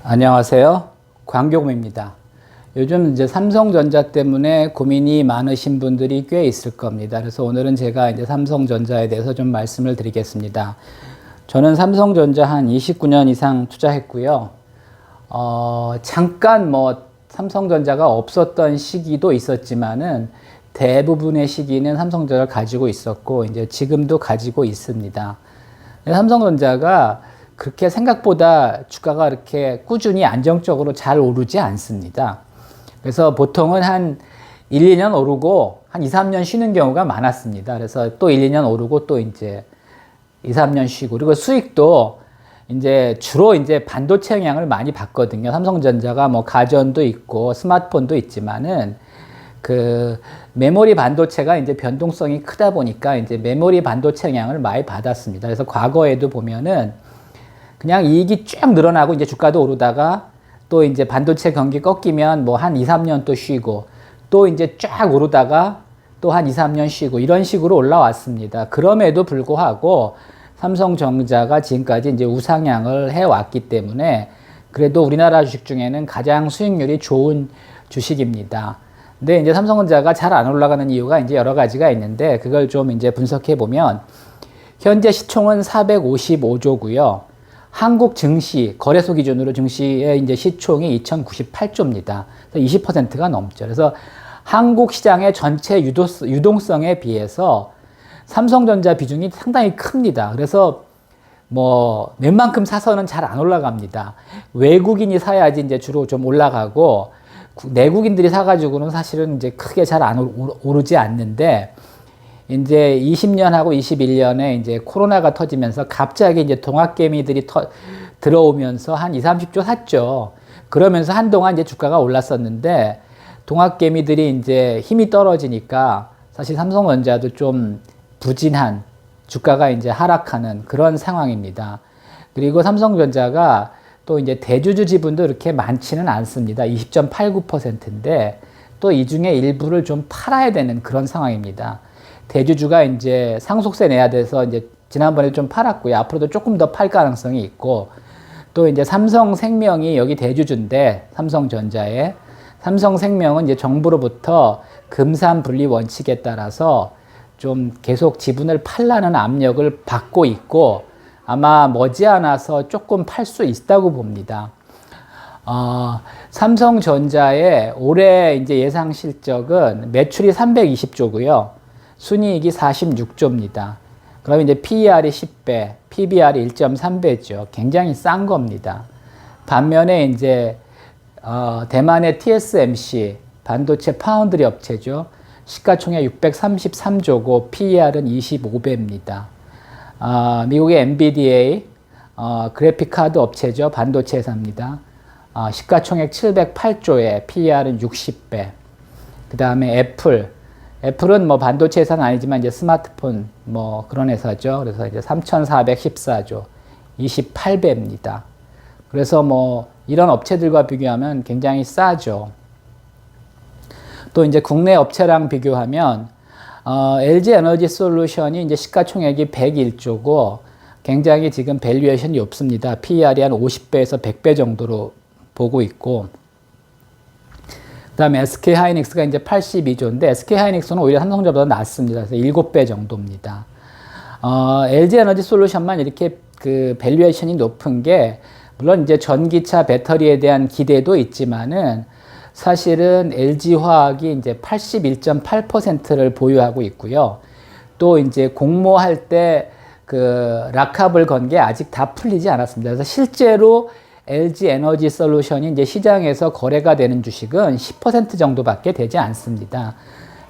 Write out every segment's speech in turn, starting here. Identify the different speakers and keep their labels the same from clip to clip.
Speaker 1: 안녕하세요. 광교금입니다. 요즘 이제 삼성전자 때문에 고민이 많으신 분들이 꽤 있을 겁니다. 그래서 오늘은 제가 이제 삼성전자에 대해서 좀 말씀을 드리겠습니다. 저는 삼성전자 한 29년 이상 투자했고요. 잠깐 삼성전자가 없었던 시기도 있었지만은 대부분의 시기는 삼성전자를 가지고 있었고, 이제 지금도 가지고 있습니다. 삼성전자가 그렇게 생각보다 주가가 이렇게 꾸준히 안정적으로 잘 오르지 않습니다. 그래서 보통은 한 1, 2년 오르고 한 2, 3년 쉬는 경우가 많았습니다. 그래서 또 1, 2년 오르고 또 이제 2, 3년 쉬고, 그리고 수익도 이제 주로 이제 반도체 영향을 많이 받거든요. 삼성전자가 뭐 가전도 있고 스마트폰도 있지만은 그 메모리 반도체가 이제 변동성이 크다 보니까 이제 메모리 반도체 영향을 많이 받았습니다. 그래서 과거에도 보면은 그냥 이익이 쭉 늘어나고 이제 주가도 오르다가 또 이제 반도체 경기 꺾이면 뭐 한 2, 3년 또 쉬고 또 이제 쫙 오르다가 또 한 2, 3년 쉬고 이런 식으로 올라왔습니다. 그럼에도 불구하고 삼성전자가 지금까지 이제 우상향을 해왔기 때문에 그래도 우리나라 주식 중에는 가장 수익률이 좋은 주식입니다. 근데 이제 삼성전자가 잘 안 올라가는 이유가 이제 여러 가지가 있는데 그걸 좀 이제 분석해 보면 현재 시총은 455조고요. 한국 증시, 거래소 기준으로 증시의 이제 시총이 2098조입니다. 20%가 넘죠. 그래서 한국 시장의 전체 유동성에 비해서 삼성전자 비중이 상당히 큽니다. 그래서 뭐 웬만큼 사서는 잘 안 올라갑니다. 외국인이 사야지 이제 주로 좀 올라가고 내국인들이 사가지고는 사실은 이제 크게 잘 안 오르지 않는데 이제 20년하고 21년에 이제 코로나가 터지면서 갑자기 이제 동학개미들이 들어오면서 한 2, 30조 샀죠. 그러면서 한동안 이제 주가가 올랐었는데 동학개미들이 이제 힘이 떨어지니까 사실 삼성전자도 좀 부진한 주가가 이제 하락하는 그런 상황입니다. 그리고 삼성전자가 또 이제 대주주 지분도 이렇게 많지는 않습니다. 20.89%인데 또 이 중에 일부를 좀 팔아야 되는 그런 상황입니다. 대주주가 이제 상속세 내야 돼서 이제 지난번에 좀 팔았고요. 앞으로도 조금 더 팔 가능성이 있고 또 이제 삼성생명이 여기 대주주인데 삼성전자에 삼성생명은 이제 정부로부터 금산분리 원칙에 따라서 좀 계속 지분을 팔라는 압력을 받고 있고 아마 머지않아서 조금 팔 수 있다고 봅니다. 삼성전자의 올해 이제 예상 실적은 매출이 320조고요. 순이익이 46조입니다. 그러면 이제 PER이 10배, PBR이 1.3배죠. 굉장히 싼 겁니다. 반면에 이제 대만의 TSMC 반도체 파운드리 업체죠. 시가총액 633조고 PER은 25배입니다. 미국의 NVDA 그래픽 카드 업체죠. 반도체 회사입니다. 시가총액 708조에 PER은 60배. 그 다음에 애플은 뭐 반도체 회사는 아니지만 이제 스마트폰 뭐 그런 회사죠. 그래서 이제 3,414조, 28배입니다. 그래서 뭐 이런 업체들과 비교하면 굉장히 싸죠. 또 이제 국내 업체랑 비교하면 LG 에너지 솔루션이 이제 시가총액이 101조고 굉장히 지금 밸류에이션이 높습니다. PER이 한 50배에서 100배 정도로 보고 있고 그 다음에 SK하이닉스가 이제 82조인데 SK하이닉스는 오히려 삼성전자보다 낮습니다. 그래서 7배 정도입니다. LG 에너지 솔루션만 이렇게 그 밸류에이션이 높은 게 물론 이제 전기차 배터리에 대한 기대도 있지만은 사실은 LG화학이 이제 81.8%를 보유하고 있고요. 또 이제 공모할 때 그 락합을 건 게 아직 다 풀리지 않았습니다. 그래서 실제로 LG 에너지 솔루션이 이제 시장에서 거래가 되는 주식은 10% 정도밖에 되지 않습니다.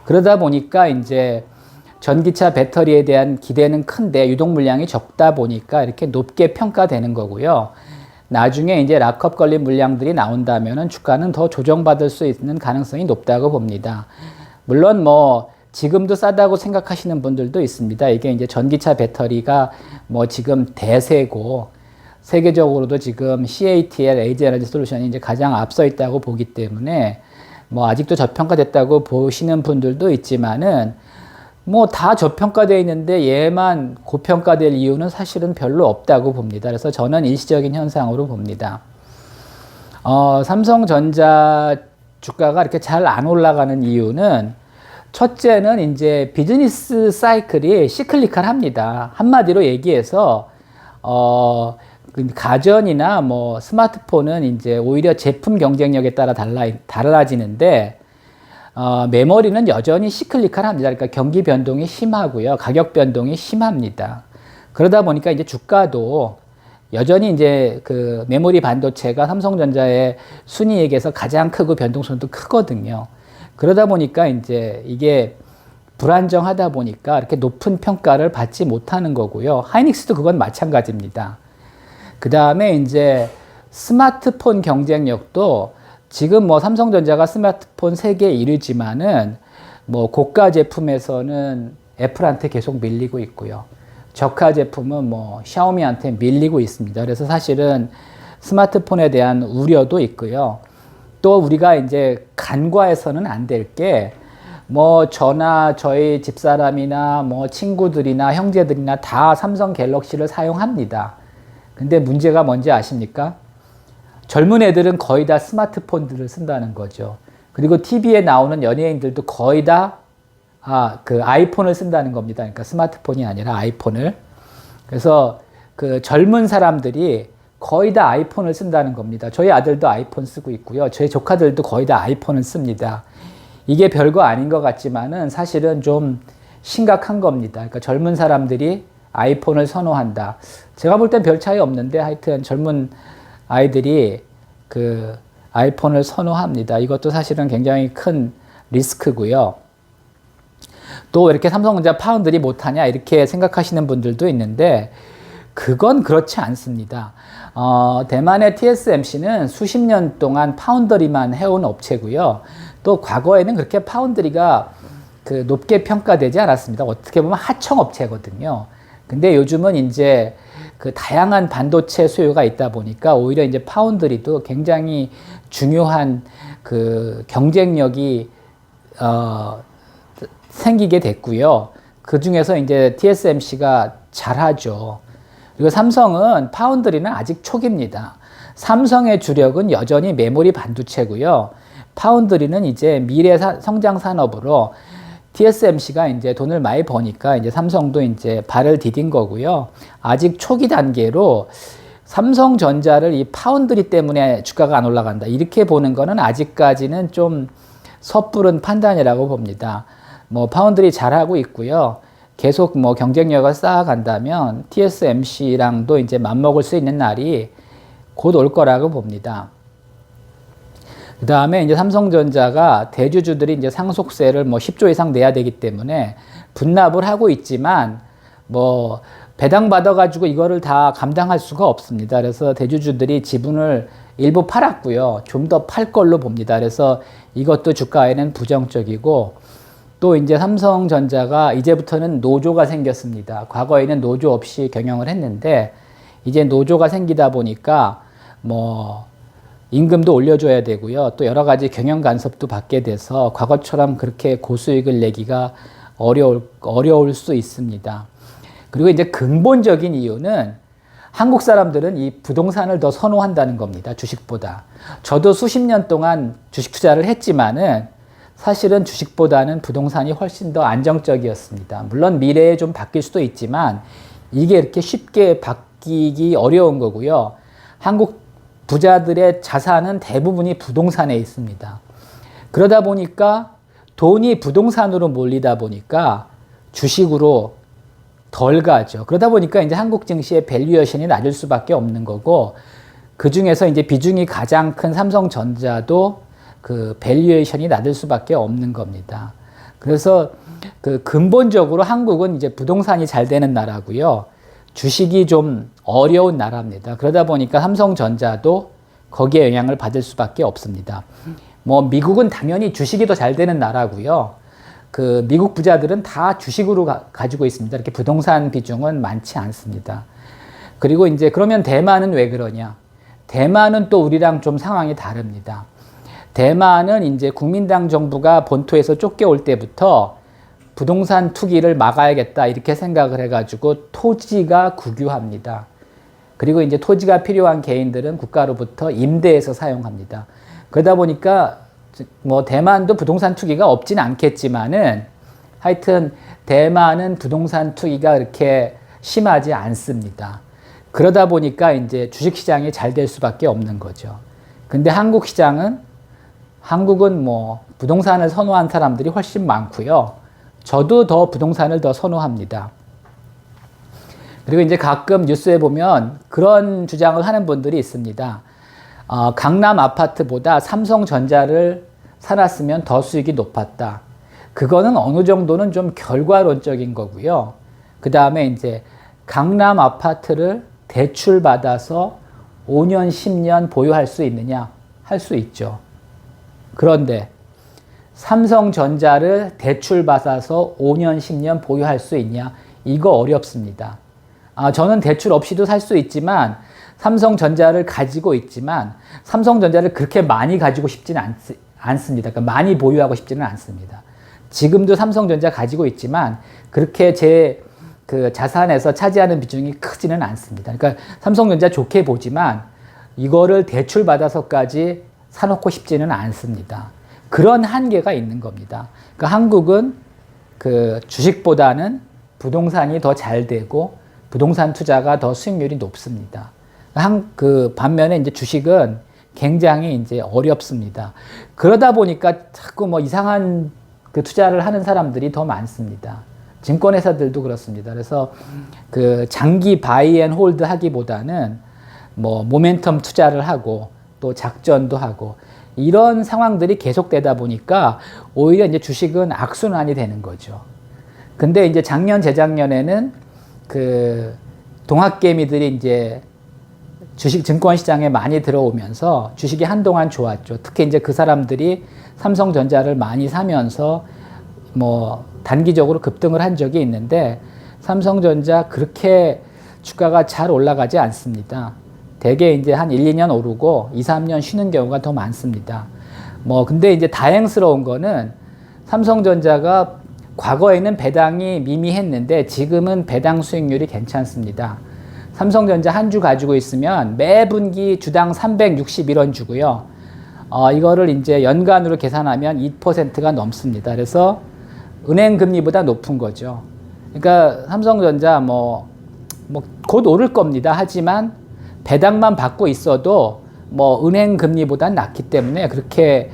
Speaker 1: 그러다 보니까 이제 전기차 배터리에 대한 기대는 큰데 유동 물량이 적다 보니까 이렇게 높게 평가되는 거고요. 나중에 이제 락업 걸린 물량들이 나온다면은 주가는 더 조정받을 수 있는 가능성이 높다고 봅니다. 물론 뭐 지금도 싸다고 생각하시는 분들도 있습니다. 이게 이제 전기차 배터리가 뭐 지금 대세고 세계적으로도 지금 CATL, LG 에너지 솔루션이 이제 가장 앞서 있다고 보기 때문에 뭐 아직도 저평가됐다고 보시는 분들도 있지만은 뭐 다 저평가되어 있는데 얘만 고평가될 이유는 사실은 별로 없다고 봅니다. 그래서 저는 일시적인 현상으로 봅니다. 삼성전자 주가가 이렇게 잘 안 올라가는 이유는 첫째는 이제 비즈니스 사이클이 시클리컬합니다. 한마디로 얘기해서 가전이나 뭐 스마트폰은 이제 오히려 제품 경쟁력에 따라 달라지는데 메모리는 여전히 시클리컬합니다. 그러니까 경기 변동이 심하고요, 가격 변동이 심합니다. 그러다 보니까 이제 주가도 여전히 이제 그 메모리 반도체가 삼성전자의 순이익에서 가장 크고 변동성도 크거든요. 그러다 보니까 이제 이게 불안정하다 보니까 이렇게 높은 평가를 받지 못하는 거고요. 하이닉스도 그건 마찬가지입니다. 그 다음에 이제 스마트폰 경쟁력도 지금 뭐 삼성전자가 스마트폰 세계 1위지만은 뭐 고가 제품에서는 애플한테 계속 밀리고 있고요. 저가 제품은 뭐 샤오미한테 밀리고 있습니다. 그래서 사실은 스마트폰에 대한 우려도 있고요. 또 우리가 이제 간과해서는 안 될 게 뭐 저나 저희 집사람이나 뭐 친구들이나 형제들이나 다 삼성 갤럭시를 사용합니다. 근데 문제가 뭔지 아십니까? 젊은 애들은 거의 다 스마트폰들을 쓴다는 거죠. 그리고 TV에 나오는 연예인들도 거의 다 그 아이폰을 쓴다는 겁니다. 그러니까 스마트폰이 아니라 아이폰을. 그래서 그 젊은 사람들이 거의 다 아이폰을 쓴다는 겁니다. 저희 아들도 아이폰 쓰고 있고요. 저희 조카들도 거의 다 아이폰을 씁니다. 이게 별거 아닌 것 같지만은 사실은 좀 심각한 겁니다. 그러니까 젊은 사람들이 아이폰을 선호한다. 제가 볼 땐 별 차이 없는데 하여튼 젊은 아이들이 그 아이폰을 선호합니다. 이것도 사실은 굉장히 큰 리스크고요. 또 이렇게 삼성전자 파운드리 못하냐 이렇게 생각하시는 분들도 있는데 그건 그렇지 않습니다. 대만의 TSMC는 수십 년 동안 파운드리만 해온 업체고요. 또 과거에는 그렇게 파운드리가 그 높게 평가되지 않았습니다. 어떻게 보면 하청 업체거든요. 근데 요즘은 이제 그 다양한 반도체 수요가 있다 보니까 오히려 이제 파운드리도 굉장히 중요한 그 경쟁력이 생기게 됐고요. 그 중에서 이제 TSMC가 잘하죠. 그리고 삼성은 파운드리는 아직 초기입니다. 삼성의 주력은 여전히 메모리 반도체고요. 파운드리는 이제 미래 성장 산업으로 TSMC가 이제 돈을 많이 버니까 이제 삼성도 이제 발을 디딘 거고요. 아직 초기 단계로 삼성전자를 이 파운드리 때문에 주가가 안 올라간다. 이렇게 보는 거는 아직까지는 좀 섣부른 판단이라고 봅니다. 뭐 파운드리 잘하고 있고요. 계속 뭐 경쟁력을 쌓아간다면 TSMC랑도 이제 맞먹을 수 있는 날이 곧 올 거라고 봅니다. 그 다음에 이제 삼성전자가 대주주들이 이제 상속세를 뭐 10조 이상 내야 되기 때문에 분납을 하고 있지만 뭐 배당 받아가지고 이거를 다 감당할 수가 없습니다. 그래서 대주주들이 지분을 일부 팔았고요. 좀 더 팔 걸로 봅니다. 그래서 이것도 주가에는 부정적이고 또 이제 삼성전자가 이제부터는 노조가 생겼습니다. 과거에는 노조 없이 경영을 했는데 이제 노조가 생기다 보니까 뭐 임금도 올려줘야 되고요. 또 여러 가지 경영 간섭도 받게 돼서 과거처럼 그렇게 고수익을 내기가 어려울 수 있습니다. 그리고 이제 근본적인 이유는 한국 사람들은 이 부동산을 더 선호한다는 겁니다. 주식보다. 저도 수십 년 동안 주식 투자를 했지만은 사실은 주식보다는 부동산이 훨씬 더 안정적이었습니다. 물론 미래에 좀 바뀔 수도 있지만 이게 이렇게 쉽게 바뀌기 어려운 거고요. 한국 부자들의 자산은 대부분이 부동산에 있습니다. 그러다 보니까 돈이 부동산으로 몰리다 보니까 주식으로 덜 가죠. 그러다 보니까 이제 한국 증시의 밸류에이션이 낮을 수밖에 없는 거고 그 중에서 이제 비중이 가장 큰 삼성전자도 그 밸류에이션이 낮을 수밖에 없는 겁니다. 그래서 그 근본적으로 한국은 이제 부동산이 잘 되는 나라고요. 주식이 좀 어려운 나라입니다. 그러다 보니까 삼성전자도 거기에 영향을 받을 수밖에 없습니다. 뭐 미국은 당연히 주식이 더 잘 되는 나라고요. 그 미국 부자들은 다 주식으로 가지고 있습니다. 이렇게 부동산 비중은 많지 않습니다. 그리고 이제 그러면 대만은 왜 그러냐? 대만은 또 우리랑 좀 상황이 다릅니다. 대만은 이제 국민당 정부가 본토에서 쫓겨올 때부터 부동산 투기를 막아야겠다 이렇게 생각을 해가지고 토지가 국유화입니다. 그리고 이제 토지가 필요한 개인들은 국가로부터 임대해서 사용합니다. 그러다 보니까 뭐 대만도 부동산 투기가 없지는 않겠지만은 하여튼 대만은 부동산 투기가 그렇게 심하지 않습니다. 그러다 보니까 이제 주식시장이 잘 될 수밖에 없는 거죠. 근데 한국은 뭐 부동산을 선호한 사람들이 훨씬 많고요. 저도 더 부동산을 더 선호합니다. 그리고 이제 가끔 뉴스에 보면 그런 주장을 하는 분들이 있습니다. 강남 아파트보다 삼성전자를 사놨으면 더 수익이 높았다. 그거는 어느 정도는 좀 결과론적인 거고요. 그 다음에 이제 강남 아파트를 대출받아서 5년, 10년 보유할 수 있느냐? 할 수 있죠. 그런데 삼성전자를 대출받아서 5년, 10년 보유할 수 있냐? 이거 어렵습니다. 저는 대출 없이도 살 수 있지만 삼성전자를 가지고 있지만 삼성전자를 그렇게 많이 가지고 싶지는 않습니다. 그러니까 많이 보유하고 싶지는 않습니다. 지금도 삼성전자 가지고 있지만 그렇게 제 그 자산에서 차지하는 비중이 크지는 않습니다. 그러니까 삼성전자 좋게 보지만 이거를 대출받아서까지 사놓고 싶지는 않습니다. 그런 한계가 있는 겁니다. 그러니까 한국은 그 주식보다는 부동산이 더 잘 되고 부동산 투자가 더 수익률이 높습니다. 그 반면에 이제 주식은 굉장히 이제 어렵습니다. 그러다 보니까 자꾸 뭐 이상한 그 투자를 하는 사람들이 더 많습니다. 증권회사들도 그렇습니다. 그래서 그 장기 바이 앤 홀드 하기보다는 뭐 모멘텀 투자를 하고 또 작전도 하고 이런 상황들이 계속되다 보니까 오히려 이제 주식은 악순환이 되는 거죠. 근데 이제 작년, 재작년에는 그 동학개미들이 이제 주식 증권 시장에 많이 들어오면서 주식이 한동안 좋았죠. 특히 이제 그 사람들이 삼성전자를 많이 사면서 뭐 단기적으로 급등을 한 적이 있는데 삼성전자 그렇게 주가가 잘 올라가지 않습니다. 대개 이제 한 1, 2년 오르고 2, 3년 쉬는 경우가 더 많습니다. 뭐 근데 이제 다행스러운 거는 삼성전자가 과거에는 배당이 미미했는데 지금은 배당 수익률이 괜찮습니다. 삼성전자 한 주 가지고 있으면 매 분기 주당 361원 주고요. 이거를 이제 연간으로 계산하면 2%가 넘습니다. 그래서 은행 금리보다 높은 거죠. 그러니까 삼성전자 곧 오를 겁니다. 하지만 배당만 받고 있어도 뭐 은행 금리보단 낮기 때문에 그렇게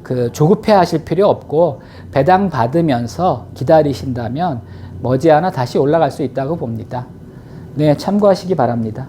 Speaker 1: 그 조급해 하실 필요 없고 배당 받으면서 기다리신다면 머지않아 다시 올라갈 수 있다고 봅니다. 네, 참고하시기 바랍니다.